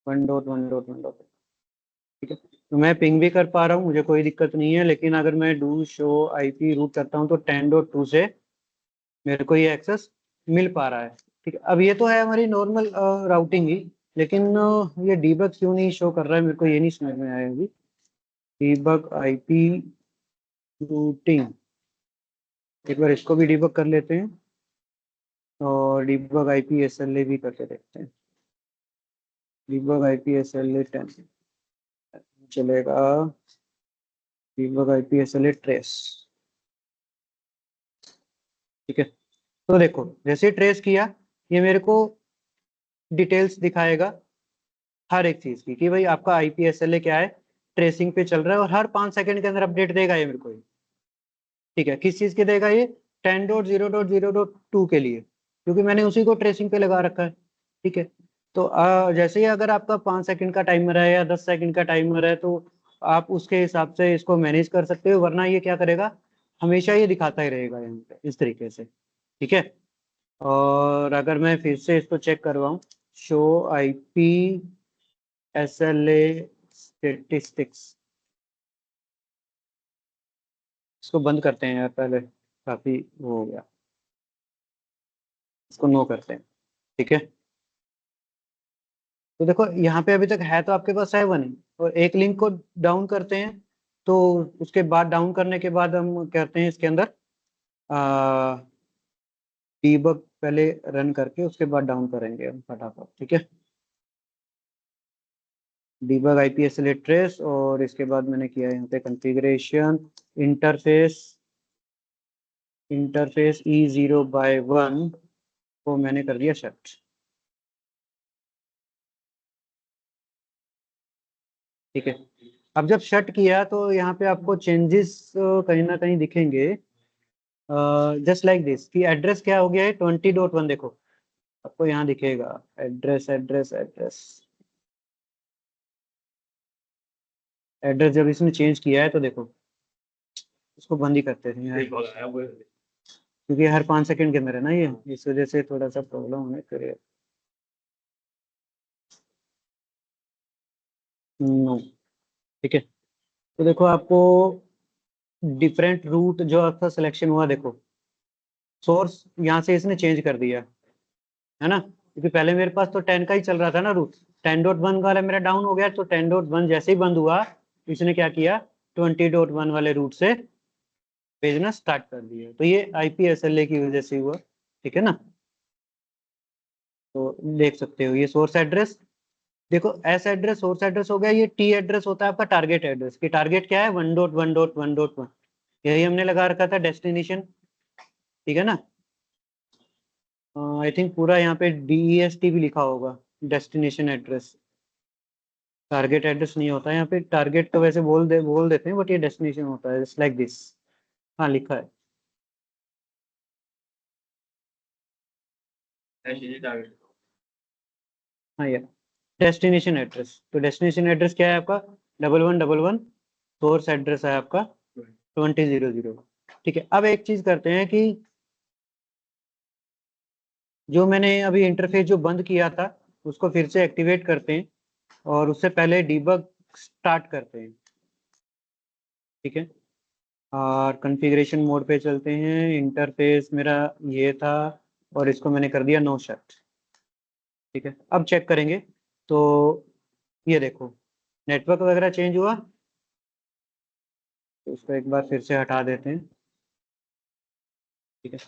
A: 1.1.1. ठीक है, तो मैं पिंग भी कर पा रहा हूँ, मुझे कोई दिक्कत नहीं है। लेकिन अगर मैं डू शो IP रूट करता हूँ तो 10.2 से मेरे को ये एक्सेस मिल पा रहा है। ठीक है, अब ये तो है हमारी नॉर्मल राउटिंग ही, लेकिन ये डीबग क्यों नहीं शो कर रहा है मेरे को ये नहीं समझ में आया अभी। डीबग IP रूटिंग, एक बार इसको भी डीबग कर लेते हैं और डीबग IPSLA भी करके देखते हैं। डीबग IPSLA 10 चलेगा, डीबग IPSLA ट्रेस। ठीक है, तो देखो जैसे ट्रेस किया ये मेरे को डिटेल्स दिखाएगा हर एक चीज की कि भाई आपका IPSLA क्या है, ट्रेसिंग पे चल रहा है, और हर 5 सेकंड के अंदर अपडेट देगा ये मेरे को। ठीक है, किस चीज के देगा ये, 10.0.0.2 के लिए, क्योंकि मैंने उसी को ट्रेसिंग पे लगा रखा है। ठीक है, तो जैसे ही अगर आपका 5 सेकंड का टाइमर है या 10 सेकंड का टाइमर है तो आप उसके हिसाब से इसको मैनेज कर सकते हो, वरना ये क्या करेगा, हमेशा ये दिखाता ही रहेगा यहाँ पे इस तरीके से। ठीक है, और अगर मैं फिर से इसको चेक करवाऊं, शो IP SLA स्टैटिस्टिक्स, इसको बंद करते हैं यार, पहले काफी वो हो गया, इसको नो करते हैं। ठीक है, तो देखो यहाँ पे अभी तक है तो आपके पास 7 है, और एक लिंक को डाउन करते हैं, तो उसके बाद डाउन करने के बाद हम कहते हैं इसके अंदर डीबग पहले रन करके उसके बाद डाउन करेंगे हम फटाफट। ठीक है, डीबग IPSLA ट्रेस, और इसके बाद मैंने किया यहाँ पे कॉन्फ़िगरेशन इंटरफेस E0/1 को मैंने कर दिया शट। ठीक है, अब जब शट किया तो यहाँ पे आपको चेंजेस कहीं ना कहीं दिखेंगे, जस्ट लाइक दिस, कि एड्रेस क्या हो गया है 20.1, देखो आपको यहाँ दिखेगा एड्रेस एड्रेस एड्रेस एड्रेस। जब इसने चेंज किया है तो देखो, इसको बंद ही करते थे यार, क्योंकि हर 5 सेकंड के अंदर है ना ये, इस वजह से थोड़ा सा प्रॉब्लम होने करे। नो, ठीक है, तो देखो आपको डिफरेंट रूट जो आपका सिलेक्शन हुआ, देखो सोर्स यहाँ से इसने चेंज कर दिया है ना, क्योंकि पहले मेरे पास तो 10 का ही चल रहा था ना रूट, 10.1 वाला मेरा डाउन हो गया, तो 10.1 जैसे ही बंद हुआ इसने क्या किया, 20.1 वाले रूट से भेजना स्टार्ट कर दिया, तो ये IPSLA की वजह से हुआ। ठीक है ना, तो देख सकते हो ये सोर्स एड्रेस, देखो S एड्रेस सोर्स एड्रेस हो गया, ये T एड्रेस होता है आपका टारगेट एड्रेस, की टारगेट क्या है 1.1.1.1, यही हमने लगा रखा था डेस्टिनेशन। ठीक है ना, आई थिंक पूरा यहाँ पे DEST भी लिखा होगा, डेस्टिनेशन एड्रेस, टारगेट एड्रेस नहीं होता है यहाँ पे, टारगेट तो वैसे बोल देते हैं, बट ये डेस्टिनेशन होता है, जस्ट लाइक दिस। हाँ लिखा है, हाँ यार डेस्टिनेशन एड्रेस, तो डेस्टिनेशन एड्रेस क्या है आपका 1111, सोर्स एड्रेस है आपका 2000। ठीक है, अब एक चीज करते हैं कि जो मैंने अभी इंटरफेस जो बंद किया था उसको फिर से एक्टिवेट करते हैं, और उससे पहले डीबग स्टार्ट करते हैं। ठीक है, और कॉन्फ़िगरेशन मोड पे चलते हैं, इंटरफेस मेरा ये था और इसको मैंने कर दिया नो शट। ठीक है, अब चेक करेंगे तो ये देखो नेटवर्क वगैरह चेंज हुआ, तो इसको एक बार फिर से हटा देते हैं। ठीक है,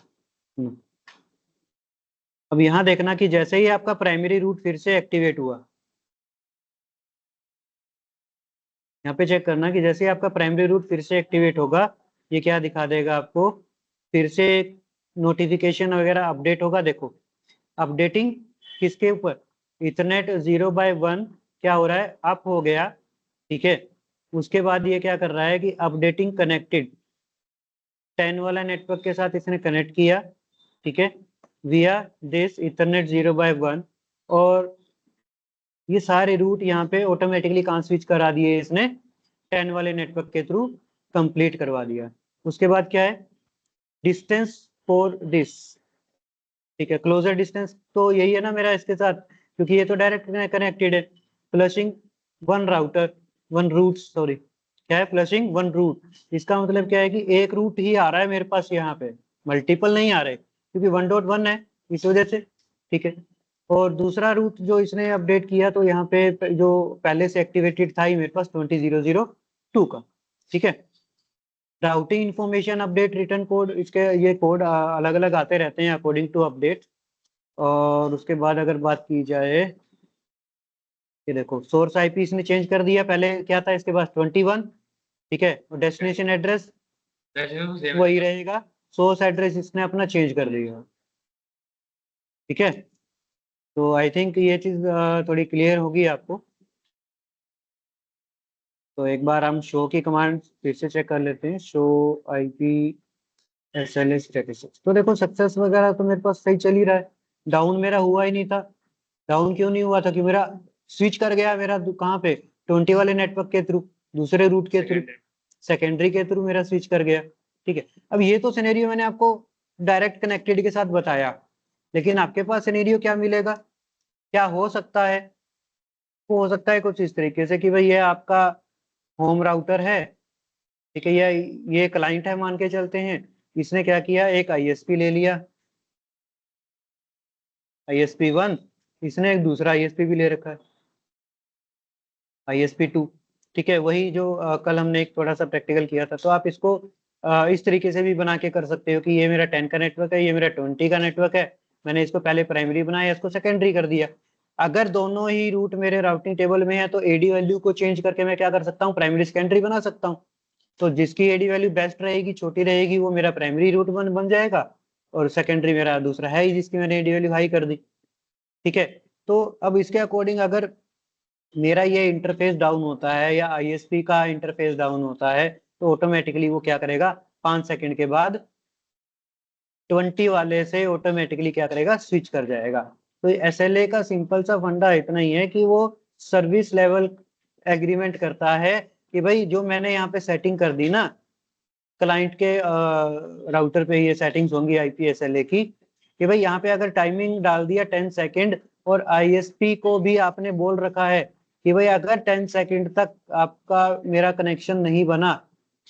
A: अब यहाँ देखना कि जैसे ही आपका प्राइमरी रूट फिर से एक्टिवेट हुआ, यहाँ पे चेक करना कि जैसे ही आपका प्राइमरी रूट फिर से एक्टिवेट होगा, ये क्या दिखा देगा आपको, फिर से नोटिफिकेशन वगैरह अपडेट होगा। देखो अपडेटिंग किसके ऊपर, इथरनेट 0/1 क्या हो रहा है, अप हो गया। ठीक है, उसके बाद ये क्या कर रहा है कि अपडेटिंग कनेक्टेड 10 वाला नेटवर्क के साथ इसने कनेक्ट किया। ठीक है, विया दिस इथरनेट 0/1, और ये सारे रूट यहाँ पे ऑटोमेटिकली कहाँ स्विच करा दिए इसने, 10 वाले नेटवर्क के थ्रू कंप्लीट करवा दिया। उसके बाद क्या है, डिस्टेंस फॉर दिस। ठीक है, क्लोजर डिस्टेंस तो यही है ना मेरा इसके साथ, क्योंकि ये तो डायरेक्ट कनेक्टेड है। Flushing one router one route, sorry क्या है, फ्लशिंग वन रूट, इसका मतलब क्या है कि एक रूट ही आ रहा है मेरे पास यहाँ पे, मल्टीपल नहीं आ रहे, क्योंकि 1.1 है इस वजह से। ठीक है, और दूसरा रूट जो इसने अपडेट किया, तो यहाँ पे जो पहले से एक्टिवेटेड था ही मेरे पास 20.0.2 का। ठीक है, routing information update return code, इसके ये कोड अलग अलग आते रहते हैं अकॉर्डिंग टू अपडेट। और उसके बाद अगर बात की जाए, ये देखो सोर्स IP इसने चेंज कर दिया, पहले क्या था इसके पास 21। ठीक है, और डेस्टिनेशन एड्रेस वही रहेगा, सोर्स एड्रेस इसने अपना चेंज कर दिया। ठीक है, तो आई थिंक ये चीज थोड़ी क्लियर होगी आपको। तो एक बार हम शो की कमांड फिर से चेक कर लेते हैं, शो IPSLA स्टैटिस्टिक्स, तो देखो सक्सेस वगैरह तो मेरे पास सही चल ही रहा है, डाउन मेरा हुआ ही नहीं था। डाउन क्यों नहीं हुआ था, कि मेरा स्विच कर गया मेरा कहाँ पे 20 वाले नेटवर्क के थ्रू, दूसरे रूट के थ्रू, सेकेंडरी के थ्रू मेरा स्विच कर गया। ठीक है, अब ये तो सिनेरियो मैंने आपको डायरेक्ट कनेक्टेड के साथ बताया, लेकिन आपके पास सिनेरियो क्या मिलेगा, क्या हो सकता है, वो हो सकता है कुछ इस तरीके से कि भाई ये आपका होम राउटर है, ठीक है, ये क्लाइंट है मान के चलते हैं। इसने क्या किया, एक आईएसपी ले लिया, ISP1, इसने एक दूसरा ISP भी ले रखा है, ISP2, ठीक है। वही जो कल हमने एक थोड़ा सा प्रैक्टिकल किया था। तो आप इसको इस तरीके से भी बना के कर सकते हो कि ये मेरा 10 का नेटवर्क है, ये मेरा 20 का नेटवर्क है, मैंने इसको पहले प्राइमरी बनाया, इसको सेकेंडरी कर दिया। अगर दोनों ही रूट मेरे राउटिंग टेबल में है तो एडी वैल्यू को चेंज करके मैं क्या कर सकता हूँ, प्राइमरी सेकेंडरी बना सकता हूँ। तो जिसकी एडी वैल्यू बेस्ट रहेगी, छोटी रहेगी, वो मेरा प्राइमरी रूट बन जाएगा, और सेकेंडरी मेरा दूसरा है ही जिसकी मैंने एडी वैल्यू हाई कर दी, ठीक है। तो अब इसके अकॉर्डिंग अगर मेरा ये इंटरफेस डाउन होता है या ISP का इंटरफेस डाउन होता है, तो ऑटोमेटिकली वो क्या करेगा, 5 सेकंड के बाद 20 वाले से ऑटोमेटिकली क्या करेगा, स्विच कर जाएगा। तो SLA का सिंपल सा फंडा इतना ही है कि वो सर्विस लेवल एग्रीमेंट करता है कि भाई जो मैंने यहाँ पे सेटिंग कर दी ना, क्लाइंट के राउटर पे ये सेटिंग्स होंगी IP SLA की, कि भाई यहाँ पे अगर टाइमिंग डाल दिया 10 सेकंड, और ISP को भी आपने बोल रखा है कि भाई अगर 10 सेकंड तक आपका मेरा कनेक्शन नहीं बना,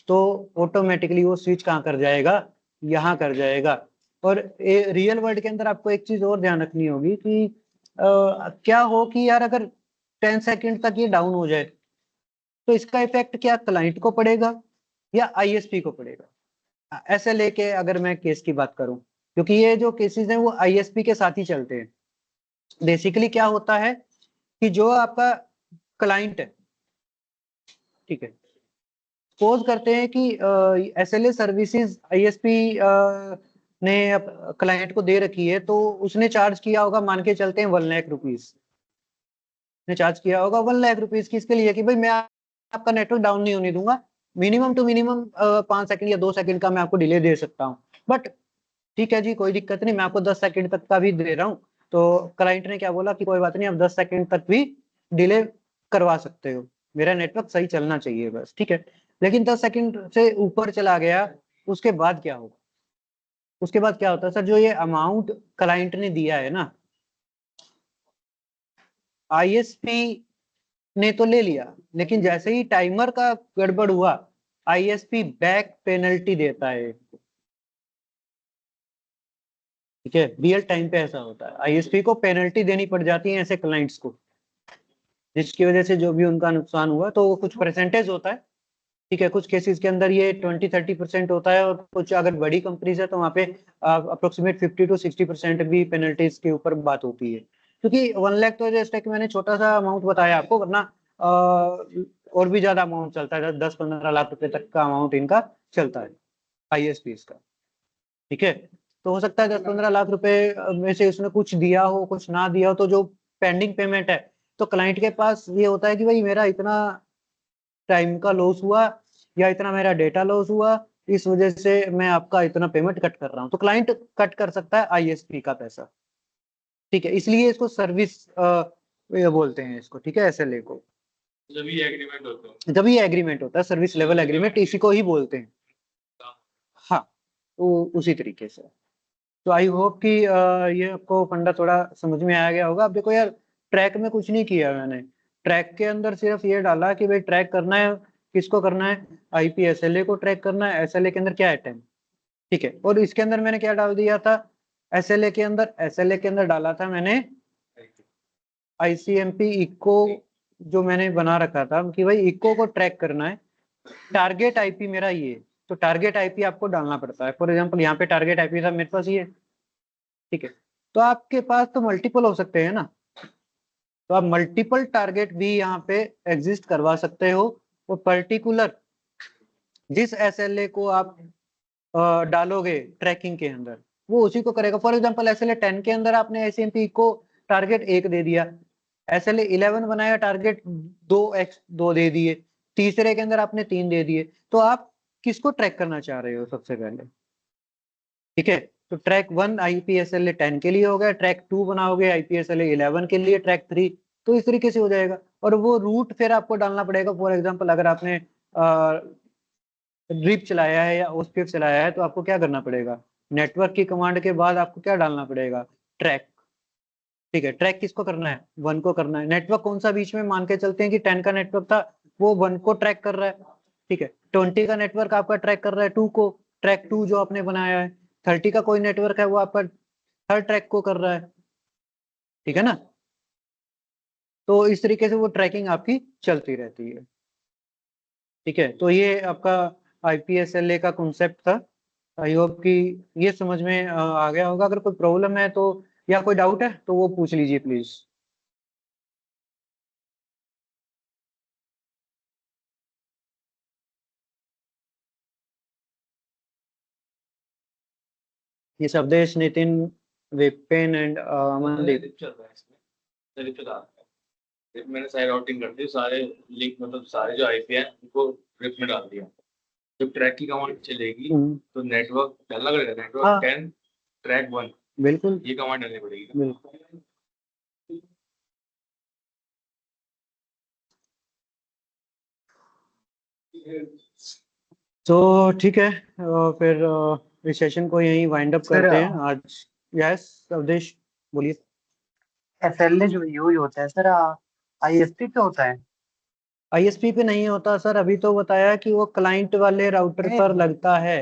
A: तो ऑटोमेटिकली वो स्विच कहाँ कर जाएगा, यहाँ कर जाएगा। और रियल वर्ल्ड के अंदर आपको एक चीज और ध्यान रखनी होगी कि क्या हो कि यार अगर 10 सेकंड तक ये डाउन हो जाए, तो इसका इफेक्ट क्या क्लाइंट को पड़ेगा या ISP को पड़ेगा। SLA के अगर मैं केस की बात करूं, क्योंकि ये जो केसेस हैं वो ISP के साथ ही चलते हैं। बेसिकली क्या होता है कि जो आपका क्लाइंट है, ठीक है, सपोज करते हैं कि SLA सर्विसेज ISP ने क्लाइंट को दे रखी है, तो उसने चार्ज किया होगा, मान के चलते हैं 1 लाख रुपीज ने चार्ज किया होगा, 1 लाख रुपीज किसके लिए, कि भाई मैं आपका नेटवर्क डाउन नहीं होने दूंगा, मिनिमम टू मिनिमम 5 सेकंड या 2 सेकंड का मैं आपको डिले दे सकता हूँ, बट ठीक है जी, कोई दिक्कत नहीं, मैं आपको 10 सेकंड तक का भी दे रहा हूँ। तो क्लाइंट ने क्या बोला कि कोई बात नहीं, आप 10 सेकंड तक भी डिले करवा सकते हो, मेरा नेटवर्क सही चलना चाहिए बस, ठीक है। लेकिन 10 सेकंड से ऊपर चला गया, उसके बाद क्या होगा, उसके बाद क्या होता है सर, जो ये अमाउंट क्लाइंट ने दिया है ना, ISP ने तो ले लिया, लेकिन जैसे ही टाइमर का गड़बड़ हुआ, ISP बैक पेनल्टी देता है, ठीक है। रियल टाइम पे ऐसा होता है, ISP को पेनल्टी देनी पड़ जाती है ऐसे क्लाइंट्स को, जिसकी वजह से जो भी उनका नुकसान हुआ, तो वो कुछ परसेंटेज होता है, ठीक है। कुछ केसेस के अंदर ये 20-30% होता है, और कुछ अगर बड़ी कंपनीज है तो वहाँ पे अप्रोक्सीमेट 50-60% भी पेनल्टीज के ऊपर बात होती है। क्योंकि 1 लाख तो जैसे कि मैंने छोटा सा अमाउंट बताया आपको, वरना और भी ज्यादा अमाउंट चलता है, 10-15 लाख रुपए तक का अमाउंट इनका चलता है ISP का, ठीक है। तो हो सकता है 10-15 लाख रुपए में से उसने कुछ दिया हो, कुछ ना दिया हो, तो जो पेंडिंग पेमेंट है, तो क्लाइंट के पास ये होता है कि भाई मेरा इतना टाइम का लॉस हुआ, या इतना मेरा डेटा लॉस हुआ, इस वजह से मैं आपका इतना पेमेंट कट कर रहा हूँ, तो क्लाइंट कट कर सकता है ISP का पैसा, ठीक है। इसलिए इसको सर्विस ये बोलते हैं इसको, ठीक है, SLA को।
C: जब ये एग्रीमेंट होता है,
A: जब ये एग्रीमेंट होता है, सर्विस लेवल एग्रीमेंट, इसी को ही बोलते हैं। हाँ, तो उसी तरीके से। तो आई होप कि ये आपको फंडा थोड़ा समझ में आ गया होगा। अब देखो यार, ट्रैक में कुछ नहीं किया मैंने, ट्रैक के अंदर सिर्फ ये डाला कि भाई ट्रैक करना है, किसको करना है, IP SLA को ट्रैक करना है। SLA के अंदर क्या है, 10, ठीक है। और इसके अंदर मैंने क्या डाल दिया था, SLA के अंदर डाला था मैंने ICMP इको, जो मैंने बना रखा था कि भाई इको को ट्रैक करना है, टारगेट IP मेरा ये, तो टारगेट IP आपको डालना पड़ता है। फॉर एग्जांपल यहाँ पे टारगेट IP था मेरे पास ये, ठीक है। तो आपके पास तो मल्टीपल हो सकते हैं ना, तो आप मल्टीपल टारगेट भी यहाँ पे एग्जिस्ट करवा सकते हो, और पर्टिकुलर जिस SLA को आप डालोगे ट्रैकिंग के अंदर, वो उसी को करेगा। फॉर एग्जांपल SLA 10 के अंदर आपने ICMP को टारगेट 1 दे दिया, SLA 11 बनाया, टारगेट 2x2 दे दिए, तीसरे के अंदर आपने 3 दे दिए, तो आप किसको ट्रैक करना चाह रहे हो सबसे पहले, ठीक है। तो ट्रैक 1 IP SLA 10 के लिए हो गया, ट्रैक 2 बनाओगे IP SLA 11 के लिए, ट्रैक 3, तो इस तरीके से हो जाएगा। और वो रूट फिर आपको डालना पड़ेगा। फॉर एग्जांपल अगर आपने ड्रिप चलाया है या OSPF चलाया है, तो आपको क्या करना पड़ेगा, नेटवर्क की कमांड के बाद आपको क्या डालना पड़ेगा, ट्रैक, ठीक है, ट्रैक किसको करना है? 1 को करना है। नेटवर्क कौन सा बीच में मान के चलते हैं कि 10 का नेटवर्क था, वो 1 को ट्रैक कर रहा है। ठीक है, 20 का नेटवर्क आपका ट्रैक कर रहा है 2 को, ट्रैक 2 जो आपने बनाया है। 30 का कोई नेटवर्क है वो आपका थर्ड ट्रैक को कर रहा है। ठीक है ना? तो इस तरीके से वो ट्रैकिंग आपकी चलती रहती है। ठीक है, तो ये आपका IPSLA का कॉन्सेप्ट था। आई होप कि ये समझ में आ गया होगा। अगर कोई प्रॉब्लम है तो या कोई डाउट है तो वो पूछ लीजिए प्लीज। ये शब्देश, नितिन, विपिन एंड अमनदीप।
C: चल रहा है इसमें, चलिए चला रहा है। मैंने सारी राउटिंग कर दी, सारे लिंक मतलब सारे जो आईपी है उनको ग्रिप में डाल दिया। जब ट्रैक की कमांड चलेगी तो नेटवर्क डालना पड़ेगा, नेटवर्क 10 ट्रैक 1,
A: बिल्कुल
C: ये कमांड डालनी पड़ेगी।
A: बिल्कुल। तो ठीक है, फिर इस सेशन को यहीं वाइंड अप करते हैं आज। यस अवधेश बोलिए।
D: SLA जो यूज होता है सर, ISP पे होता है?
A: ISP पे नहीं होता सर, अभी तो बताया कि वो क्लाइंट वाले राउटर पर लगता है।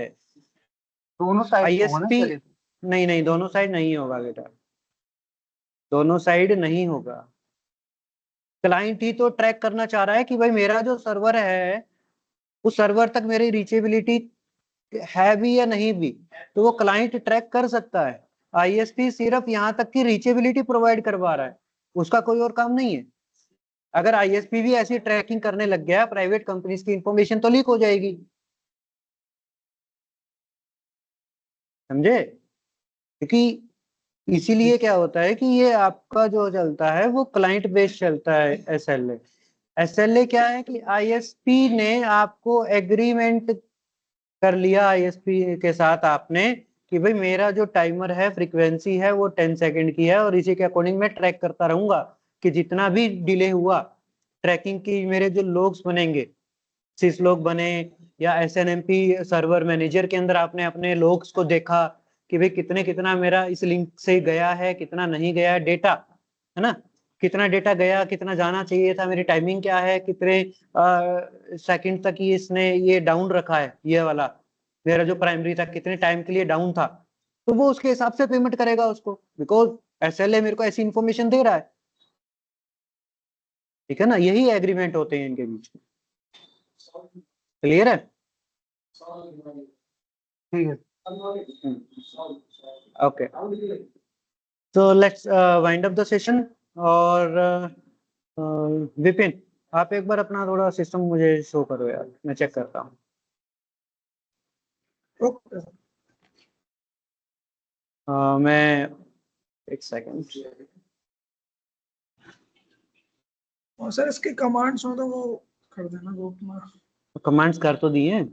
D: दोनों साइड होगा ना
A: ISP
D: सर?
A: नहीं नहीं, दोनों साइड नहीं होगा बेटा, दोनों साइड नहीं होगा। क्लाइंट ही तो ट्रैक करना चाह रहा है कि भाई मेरा जो सर्वर है उस सर्वर तक मेरी रीचेबिलिटी है भी या नहीं भी, तो वो क्लाइंट ट्रैक कर सकता है। ISP सिर्फ यहाँ तक की रीचेबिलिटी प्रोवाइड करवा रहा है, उसका कोई और काम नहीं है। अगर ISP भी ऐसी ट्रैकिंग करने लग गया, प्राइवेट कंपनीज की इंफॉर्मेशन तो लीक हो जाएगी। समझे? क्योंकि इसीलिए क्या होता है कि ये आपका जो चलता है वो क्लाइंट बेस्ड चलता है। SLA क्या है कि ISP ने आपको एग्रीमेंट कर लिया ISP के साथ आपने कि भाई मेरा जो टाइमर है, फ्रीक्वेंसी है वो 10 सेकंड की है और इसी के अकॉर्डिंग मैं ट्रैक करता रहूंगा कि जितना भी डिले हुआ, ट्रैकिंग की मेरे जो लोग्स बनेंगे, सिस लॉग बने या SNMP सर्वर मैनेजर के अंदर आपने अपने लोग्स को देखा कि भाई कितने कितना मेरा इस लिंक से गया है, कितना नहीं गया है, डेटा है ना, कितना डेटा गया, कितना जाना चाहिए था, मेरी टाइमिंग क्या है, कितने सेकंड तक ही इसने ये डाउन रखा है, ये वाला मेरा जो प्राइमरी था कितने टाइम के लिए डाउन था, तो वो उसके हिसाब से पेमेंट करेगा उसको, बिकॉज SLA मेरे को ऐसी इंफॉर्मेशन दे रहा है। ठीक है ना, यही एग्रीमेंट होते हैं इनके बीच में। क्लियर है?
D: ठीक है।
A: ओके, तो let's wind up the session. और विपिन आप एक बार अपना थोड़ा सिस्टम मुझे शो करो यार, मैं चेक करता हूँ।
B: ओके
A: मैं एक सेकंड।
B: और सर इसके कमांड्स हो तो वो कर देना ग्रुप में।
A: कमांड्स कर तो दिए हैं।